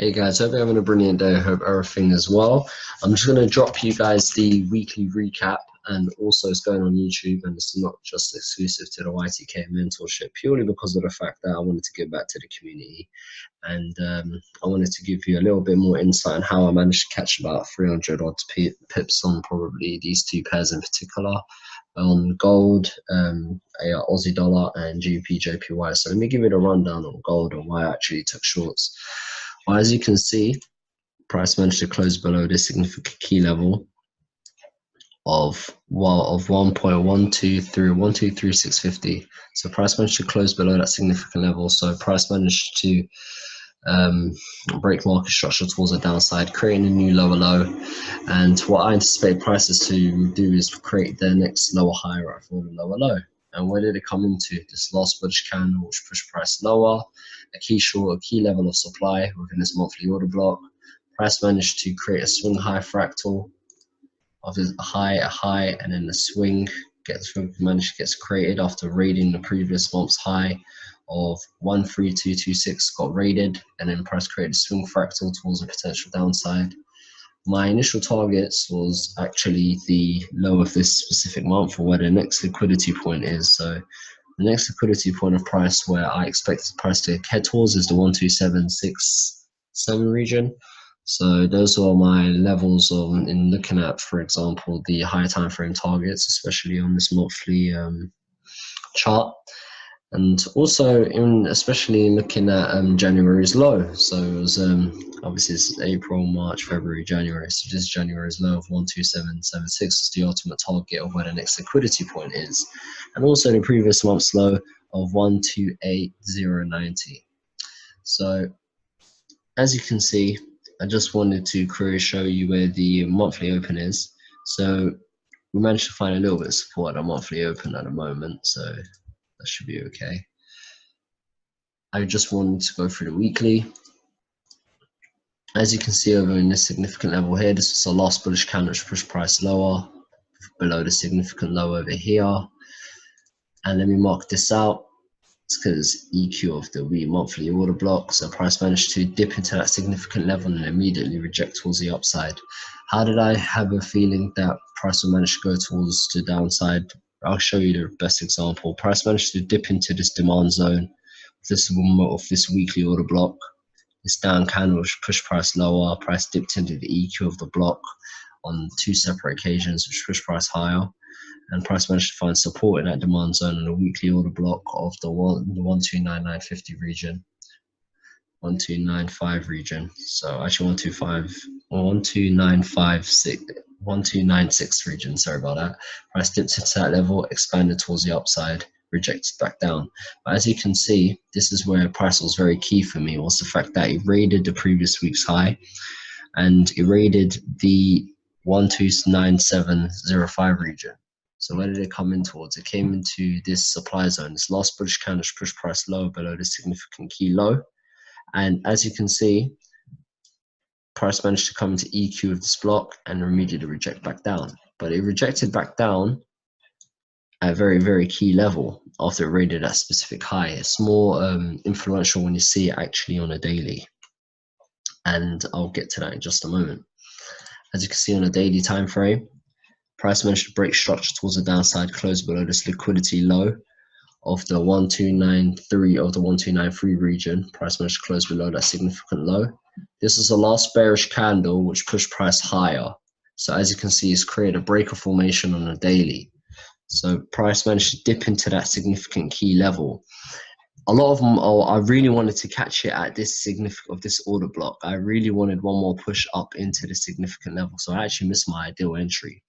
Hey guys, hope you're having a brilliant day. I hope everything is well. I'm just going to drop you guys the weekly recap, and also it's going on YouTube, and it's not just exclusive to the YTK mentorship, purely because of the fact that I wanted to give back to the community, and I wanted to give you a little bit more insight on how I managed to catch about 300 odd pips on probably these two pairs in particular, on gold, Aussie dollar, and GBPJPY. So let me give you the rundown on gold and why I actually took shorts. Well, as you can see, price managed to close below this significant key level of 1.12 through 123,650. So price managed to close below that significant level. So price managed to break market structure towards the downside, creating a new lower low. And what I anticipate prices to do is create their next lower high right for the lower low. And where did it come into? This last bullish candle, which pushed price lower, a key short, a key level of supply within this monthly order block. Price managed to create a swing high fractal of a high, and then the swing gets created after raiding the previous month's high of 13226, got raided, and then price created a swing fractal towards a potential downside. My initial targets was actually the low of this specific month, or where the next liquidity point is. So the next liquidity point of price where I expect the price to head towards is the 12767 region. So those are my levels in looking at, for example, the higher time frame targets, especially on this monthly chart. And also especially in looking at January's low. So it was obviously it's April, March, February, January. So this January's low of 12776 is the ultimate target of where the next liquidity point is. And also the previous month's low of 128090. So as you can see, I just wanted to show you where the monthly open is. So we managed to find a little bit of support at a monthly open at the moment. So that should be okay. I just wanted to go through the weekly. As you can see over in this significant level here, this was the last bullish candle which pushed price lower below the significant low over here. And let me mark this out. It's because EQ of the monthly order block. So price managed to dip into that significant level and immediately reject towards the upside. How did I have a feeling that price will manage to go towards the downside? I'll show you the best example. Price managed to dip into this demand zone of this weekly order block. This down candle which pushed price lower. Price dipped into the EQ of the block on two separate occasions, which pushed price higher. And price managed to find support in that demand zone in the weekly order block of the 129950 region, 1295 region. So actually 1296 region. Sorry about that. Price dipped into that level, expanded towards the upside, rejected back down. But as you can see, this is where price was very key for me, was the fact that it raided the previous week's high, and it raided the 129705 region. So where did it come in towards? It came into this supply zone, this last bullish candle pushed price low below the significant key low. And as you can see, price managed to come into EQ of this block and immediately reject back down. But it rejected back down at a very, very key level after it raided that specific high. It's more influential when you see it actually on a daily. And I'll get to that in just a moment. As you can see on a daily time frame, price managed to break structure towards the downside, close below this liquidity low of the 1293 of the 1293 region. Price managed to close below that significant low. This is the last bearish candle which pushed price higher. So as you can see, it's created a breaker formation on a daily. So price managed to dip into that significant key level. A lot of them, I really wanted to catch it at this this order block. I really wanted one more push up into the significant level. So I actually missed my ideal entry.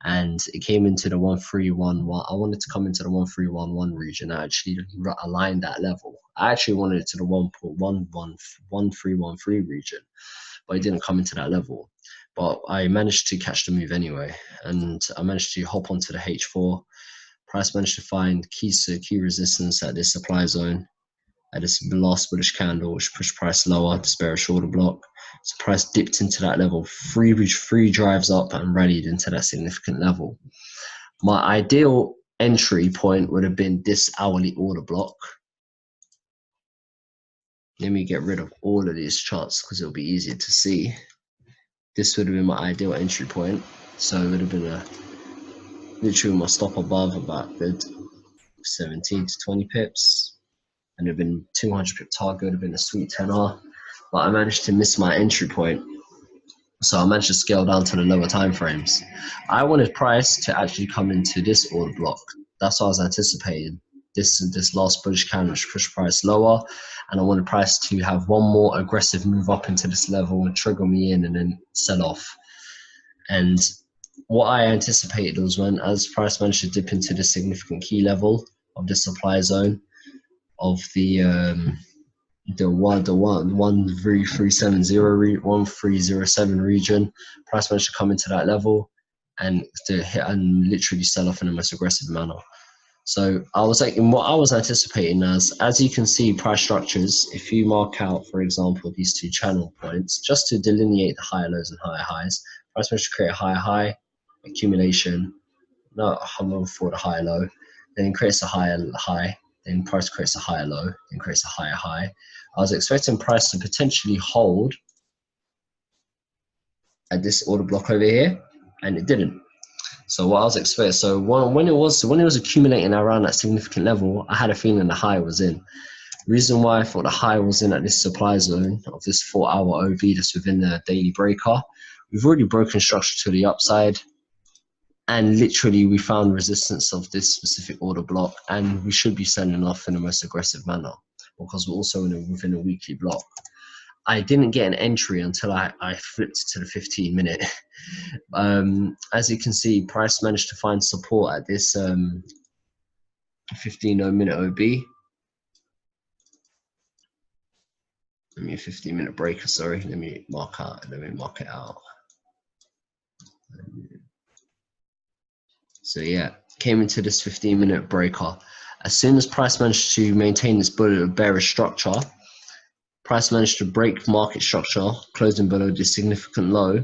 And it came into the 1311. I wanted to come into the 1311 region. I actually aligned that level. I actually wanted it to the 1313 region, but it didn't come into that level. But I managed to catch the move anyway, and I managed to hop onto the H4. Price managed to find key resistance at this supply zone, at this last bullish candle, which pushed price lower, this bearish order block. So price dipped into that level, three drives up and rallied into that significant level. My ideal entry point would have been this hourly order block. Let me get rid of all of these charts because it'll be easier to see. This would have been my ideal entry point. So it would have been literally my stop above about good 17 to 20 pips. And it would have been 200 pip target, would have been a sweet tenor. But I managed to miss my entry point. So I managed to scale down to the lower time frames. I wanted price to actually come into this order block. That's what I was anticipating. This last bullish candle push price lower, and I wanted price to have one more aggressive move up into this level and trigger me in and then sell off. And what I anticipated was when as price managed to dip into the significant key level of the supply zone of the 1307 region, price managed to come into that level and to hit and literally sell off in the most aggressive manner. So I was like, in what I was anticipating as you can see, price structures, if you mark out, for example, these two channel points, just to delineate the higher lows and higher highs, price managed to create a higher high, accumulation, no, I'm for the higher low, then it creates a higher high, then price creates a higher low, then creates a higher high. I was expecting price to potentially hold at this order block over here, and it didn't. So what I was expecting, so when it was accumulating around that significant level, I had a feeling the high was in. Reason why I thought the high was in at this supply zone of this 4-hour OV that's within the daily breaker, we've already broken structure to the upside, and literally we found resistance of this specific order block, and we should be selling off in the most aggressive manner because we're also within a weekly block. I didn't get an entry until I flipped to the 15-minute. As you can see, price managed to find support at this 15-minute OB. Let me a 15-minute breaker, sorry. Let me mark it out. So yeah, came into this 15-minute breaker. As soon as price managed to maintain this bearish structure, price managed to break market structure, closing below the significant low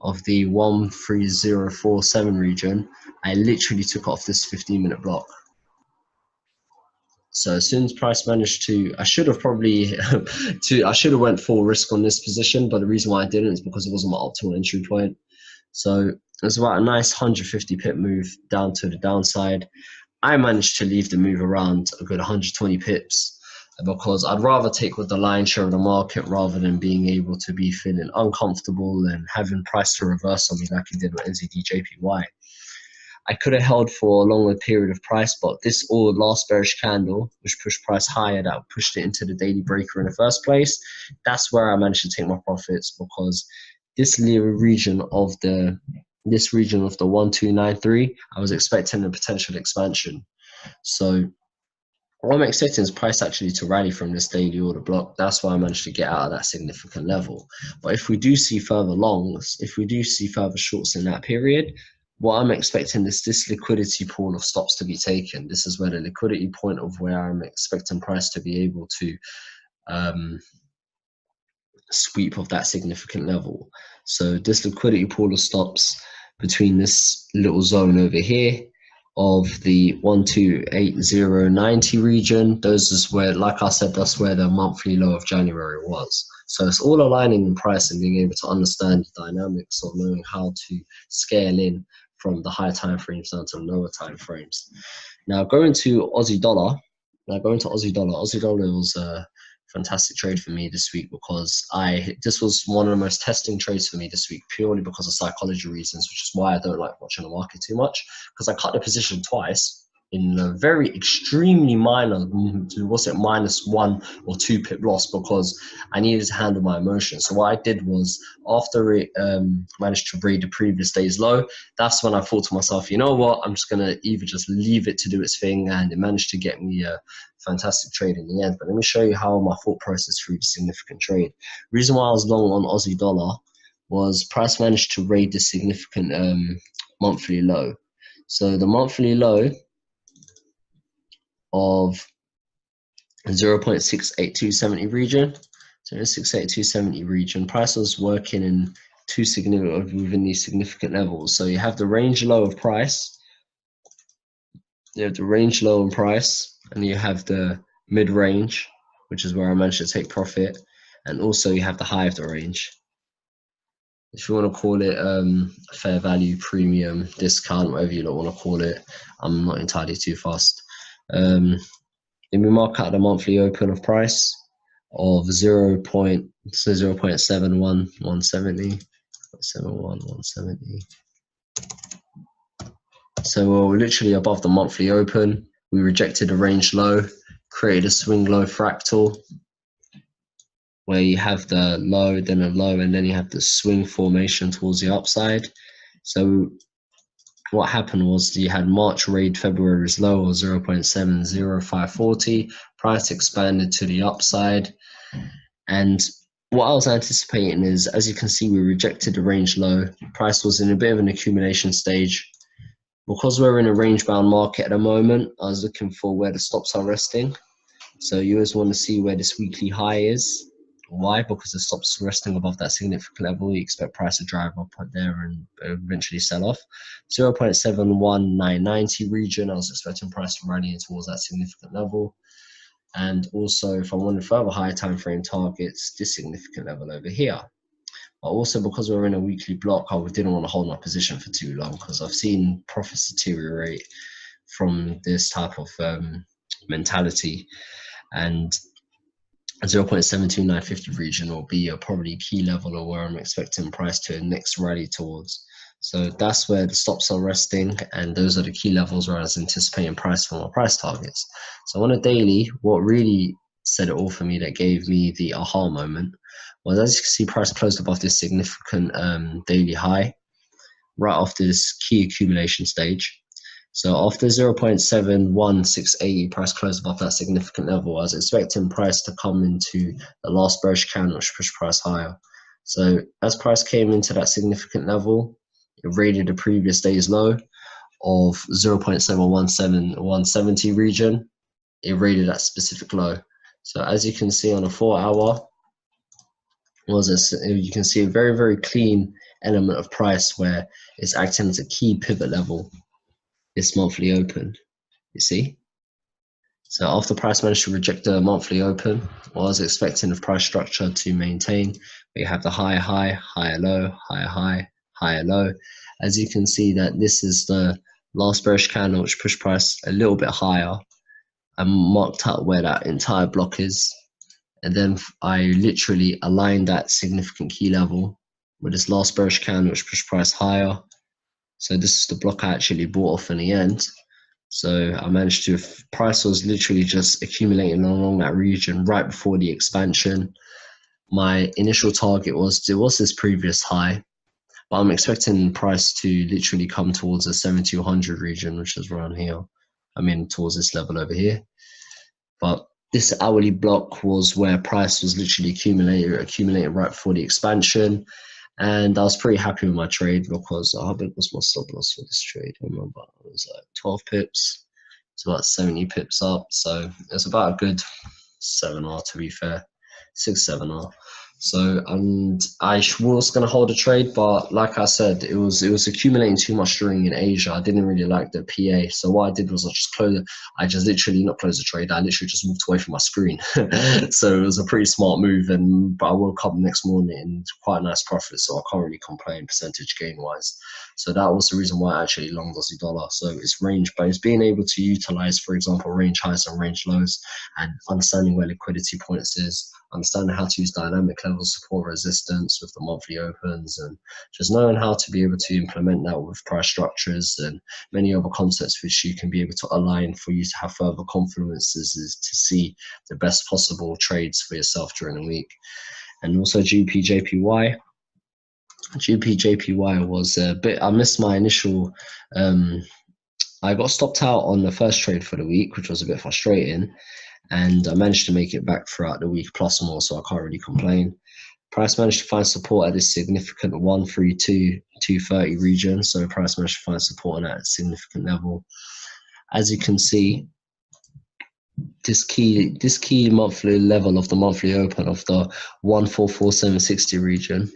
of the 13047 region. I literally took off this 15-minute block. So as soon as price managed to, I should have probably I should have went full risk on this position, but the reason why I didn't is because it wasn't my optimal entry point. So it was about a nice 150 pip move down to the downside. I managed to leave the move around a good 120 pips because I'd rather take with the lion's share of the market rather than being able to be feeling uncomfortable and having price to reverse on me like it did with GBPJPY. I could have held for a longer period of price, but this last bearish candle, which pushed price higher, that pushed it into the daily breaker in the first place, that's where I managed to take my profits, because this little region of the 1293, I was expecting a potential expansion. So what I'm expecting is price actually to rally from this daily order block. That's why I managed to get out of that significant level. But if we do see further longs, if we do see further shorts in that period, what I'm expecting is this liquidity pool of stops to be taken. This is where the liquidity point of where I'm expecting price to be able to sweep of that significant level. So this liquidity pool of stops between this little zone over here of the 128090 region, those is where, like I said, that's where the monthly low of January was. So it's all aligning in price and being able to understand the dynamics of knowing how to scale in from the higher time frames down to the lower time frames. Now going to Aussie dollar. Aussie dollar was a fantastic trade for me this week because this was one of the most testing trades for me this week, purely because of psychology reasons, which is why I don't like watching the market too much, because I cut the position twice in a very extremely minor, was it -1 or 2 pip loss, because I needed to handle my emotions. So what I did was, after it managed to break the previous day's low, that's when I thought to myself, you know what, I'm just going to either just leave it to do its thing, and it managed to get me a fantastic trade in the end. But let me show you how my thought process through the significant trade. Reason why I was long on Aussie dollar was price managed to raid the significant monthly low. So the monthly low of 0.68270 region. So in 68270 region, price was working in within these significant levels. So you have the range low of price, you have the range low in price, and you have the mid range, which is where I managed to take profit. And also you have the high of the range. If you want to call it fair value, premium, discount, whatever you want to call it, I'm not entirely too fast. Then we mark out the monthly open of price of 0.71170. 170. So we're literally above the monthly open. We rejected a range low, created a swing low fractal, where you have the low, then a low, and then you have the swing formation towards the upside. So what happened was you had March raid February's low of 0.70540. Price expanded to the upside. And what I was anticipating is, as you can see, we rejected the range low. Price was in a bit of an accumulation stage. Because we're in a range-bound market at the moment, I was looking for where the stops are resting. So you always want to see where this weekly high is. Why? Because the stops resting above that significant level. You expect price to drive up there and eventually sell off. 0.71990 region, I was expecting price to rally in towards that significant level. And also, if I wanted further higher time frame targets, this significant level over here. But also, because we're in a weekly block, I didn't want to hold my position for too long because I've seen profits deteriorate from this type of mentality. And 0.72950 region will be a probably key level or where I'm expecting price to next rally towards. So that's where the stops are resting, and those are the key levels where I was anticipating price for my price targets. So on a daily, what really said it all for me, that gave me the aha moment, was as you can see, price closed above this significant daily high right after this key accumulation stage. So after 0.71680, price closed above that significant level. I was expecting price to come into the last bearish candle, which pushed price higher. So as price came into that significant level, it rated the previous day's low of 0.717170 region. It rated that specific low. So as you can see on a 4-hour, you can see a very, very clean element of price where it's acting as a key pivot level. This monthly open, you see. So after price managed to reject the monthly open, I was expecting the price structure to maintain. We have the higher high, higher low, higher high, higher low. As you can see, that this is the last bearish candle which pushed price a little bit higher. I marked out where that entire block is, and then I literally aligned that significant key level with this last bearish candle which pushed price higher. So this is the block I actually bought off in the end. So I managed to, price was literally just accumulating along that region right before the expansion. My initial target was, it was this previous high, but I'm expecting price to literally come towards the 7200 region, which is around here. I mean, towards this level over here. But this hourly block was where price was literally accumulating right before the expansion. And I was pretty happy with my trade because how big was my stop loss for this trade? I remember it was like 12 pips. It's about 70 pips up. So it's about a good 7R to be fair, 6-7R. So and I was gonna hold a trade, but like I said, it was accumulating too much during in Asia. I didn't really like the PA. So what I did was I just literally not closed the trade. I literally just walked away from my screen. So it was a pretty smart move. But I woke up the next morning in quite a nice profit, so I can't really complain percentage gain wise. So that was the reason why I actually longed Aussie dollar. So it's range based, being able to utilize, for example, range highs and range lows, and understanding where liquidity points is, understanding how to use dynamic level support resistance with the monthly opens, and just knowing how to be able to implement that with price structures and many other concepts which you can be able to align for you to have further confluences is to see the best possible trades for yourself during the week. And also GBPJPY. GBPJPY was a bit, I missed my initial, I got stopped out on the first trade for the week, which was a bit frustrating. And I managed to make it back throughout the week plus more, so I can't really complain. Price managed to find support at this significant 132.230 region, so price managed to find support on that significant level. As you can see, this key monthly level of the monthly open of the 144.760 region,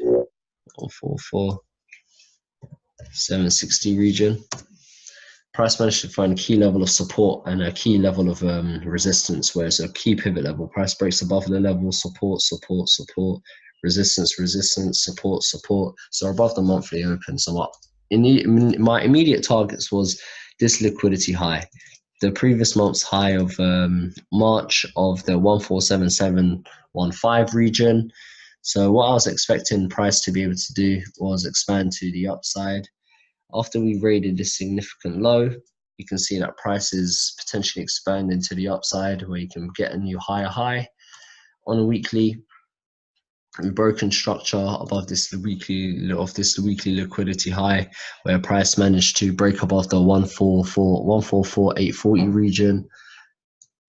144.760 region. price managed to find a key level of support and a key level of resistance, whereas a key pivot level, price breaks above the level, support, support, support, resistance, resistance, support, support. So above the monthly open. So my immediate targets was this liquidity high, the previous month's high of March of the 147715 region. So what I was expecting price to be able to do was expand to the upside. After we raided this significant low, you can see that price is potentially expanding to the upside, where you can get a new higher high on a weekly. Broken structure above this weekly liquidity high, where price managed to break above the 144,840 region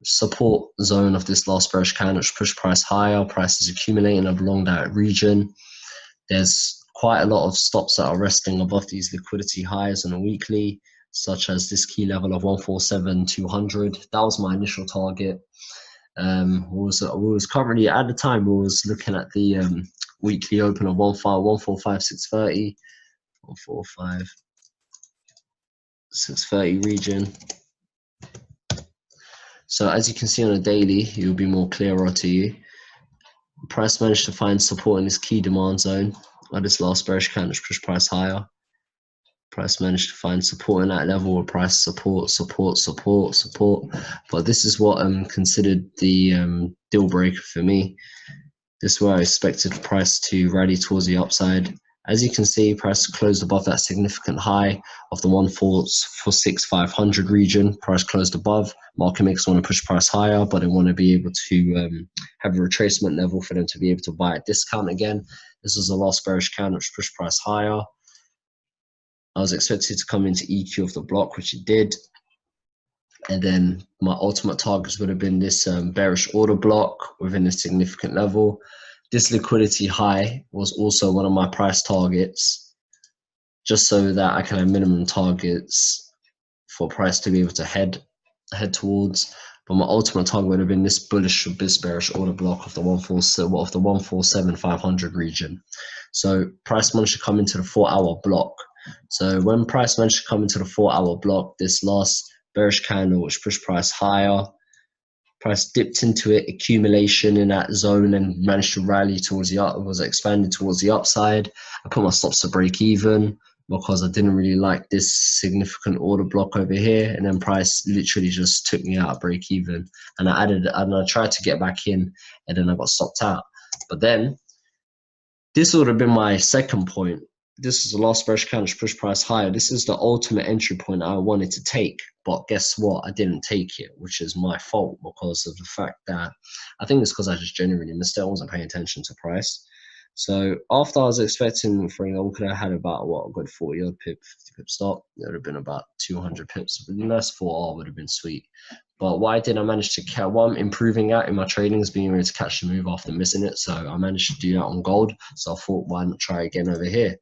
support zone of this last bearish candle, which pushed price higher. Price is accumulating along that region. There's quite a lot of stops that are resting above these liquidity highs on a weekly, such as this key level of 147,200. That was my initial target. We was currently at the time we was looking at the weekly open of 145,630, 145,630 region. So as you can see on a daily, it will be more clearer to you. Price managed to find support in this key demand zone at this last bearish candle, which pushed price higher. Price managed to find support in that level where price support. But this is what considered the deal breaker for me. This is where I expected price to rally towards the upside. As you can see, price closed above that significant high of the 146,500 region. Price closed above. Market makers want to push price higher, but they want to be able to have a retracement level for them to be able to buy at discount again. This was the last bearish candle which pushed price higher. I was expected to come into EQ of the block, which it did. And then my ultimate targets would have been this bearish order block within a significant level. This liquidity high was also one of my price targets, just so that I can have minimum targets for price to be able to head towards. But my ultimate target would have been this bearish order block of the 147,500 region. So price managed to come into the 4-hour block. So when price managed to come into the 4-hour block, this last bearish candle which pushed price higher, price dipped into it, accumulation in that zone, and managed to rally towards the expanded towards the upside. I put my stops to break even because I didn't really like this significant order block over here, and then price literally just took me out of break even, and I tried to get back in, and then I got stopped out. But then this would have been my second point. This is the last bearish candle which pushed price higher. This is the ultimate entry point I wanted to take, but guess what? I didn't take it, which is my fault because of the fact that I think it's because I just genuinely missed it. I wasn't paying attention to price. So after I was expecting, for example, could have had about a good 40 odd pip, 50 pip stop. It would have been about 200 pips. The nice 4R would have been sweet. But why did I manage to catch? What I'm improving at in my trading is being able to catch the move after missing it. So I managed to do that on gold. So I thought, why not try again over here?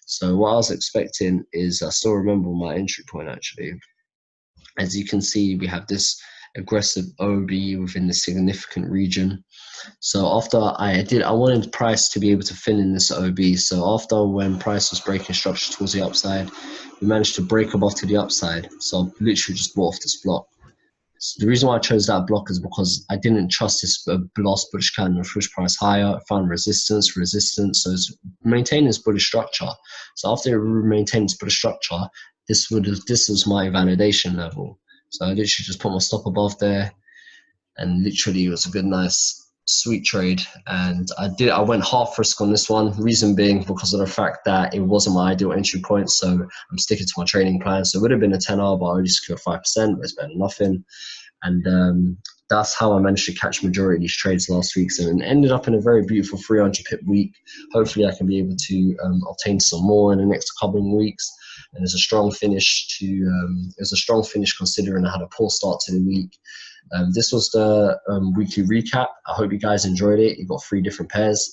So what I was expecting is, I still remember my entry point actually. As you can see, we have this aggressive OB within the significant region. So after I wanted price to be able to fill in this OB. So after when price was breaking structure towards the upside, we managed to break above to the upside. So I literally just bought off this block. So the reason why I chose that block is because I didn't trust this last bullish candle push price higher. I found resistance. So it's maintaining this bullish structure. So after it maintained this bullish structure, this was my validation level. So I literally just put my stop above there, and literally it was a good, nice, sweet trade. And I went half risk on this one. Reason being because of the fact that it wasn't my ideal entry point. So I'm sticking to my trading plan. So it would have been a 10R, but I already secured 5%, but it's better than nothing. And that's how I managed to catch majority of these trades last week. So it ended up in a very beautiful 300 pip week. Hopefully I can be able to obtain some more in the next couple of weeks. And it's a strong finish considering I had a poor start to the week. This was the weekly recap. I hope you guys enjoyed it. You got 3 different pairs.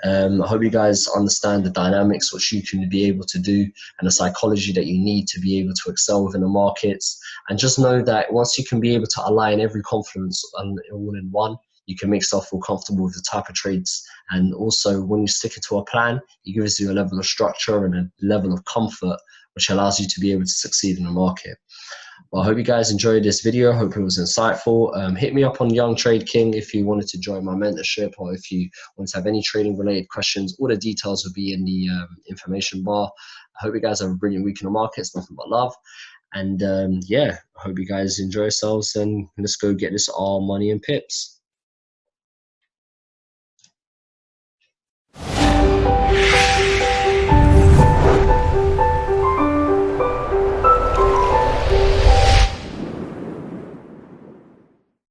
I hope you guys understand the dynamics, what you can be able to do, and the psychology that you need to be able to excel within the markets. And just know that once you can be able to align every confluence all in one, you can make yourself feel comfortable with the type of trades. And also when you stick it to a plan, it gives you a level of structure and a level of comfort which allows you to be able to succeed in the market. Well, I hope you guys enjoyed this video. Hope it was insightful. Hit me up on Young Trade King if you wanted to join my mentorship, or if you want to have any trading related questions. All the details will be in the information bar. I hope you guys have a brilliant week in the markets. Nothing but love. And yeah, I hope you guys enjoy yourselves, and let's go get this all money and pips.